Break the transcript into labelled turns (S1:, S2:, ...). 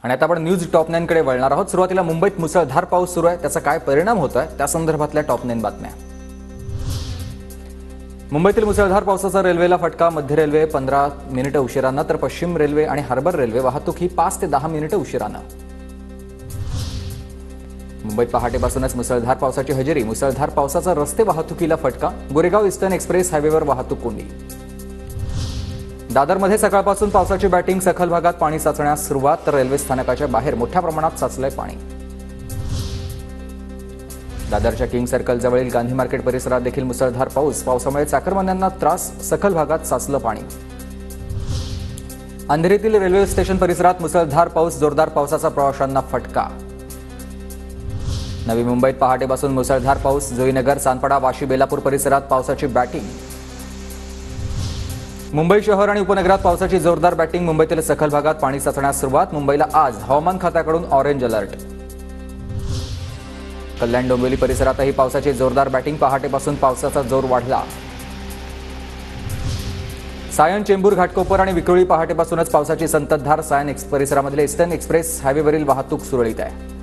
S1: आणि आता आपण न्यूज टॉप 9 कडे वळणार आहोत। सुरुवातीला मुंबईत मुसळधार पाऊस सुरू आहे, त्याचा काय परिणाम होतोय त्या संदर्भातल्या टॉप 9 बातम्या। मुंबईतील मुसळधार पावसाचा रेल्वेला फटका। मध्य रेल्वे 15 मिनिटे उशिरानं तर पश्चिम रेल्वे आणि हार्बर रेल्वे वाहतूक ही 5 ते 10 मिनिटे उशिरानं। मुंबईत पहाटेपासूनच मुसळधार पावसाची हजेरी। मुसळधार पावसाचा रस्ते वाहतुकीला फटका। गोरेगाव ईस्टर्न एक्सप्रेस हायवेवर वाहतूक कोंडी। दादरमध्ये सकाळपासून पावसाची बॅटिंग। सखल भागात पाणी साचण्यास सुरुवात तर रेल्वे स्थानकाच्या बाहेर मोठ्या प्रमाणात साचलंय पाणी। दादरच्या किंग सर्कल जवळील गांधी मार्केट परिसरात देखील मुसळधार पाऊस। पावसामुळे चाकरमान्यांना त्रास। सखल भागात साचलं पाणी। अंधेरीतील रेल्वे स्टेशन परिसरात मुसळधार पाऊस। जोरदार पावसाचा प्रवाशांना फटका। नवी मुंबईत पहाटेपासून मुसळधार पाऊस। जोईनगर, सानपाडा, वाशी, बेलापूर परिसरात पावसाची बॅटिंग। मुंबई शहर आणि उपनगरात पावसाची जोरदार बॅटिंग। मुंबईतील सखल भागात पाणी साचण्यास सुरुवात। मुंबईला आज हवामान खात्याकडून ऑरेंज अलर्ट। कल्याण डोंबिवली परिसरातही पावसाची जोरदार बॅटिंग। पहाटेपासून पावसाचा जोर वाढला। सायन, चेंबूर, घाटकोपर आणि विक्रोळी पहाटेपासूनच पावसाची संततधार। सायन परिसरामधील ईस्टर्न एक्सप्रेस हायवेवरील वाहतूक सुरळीत आहे।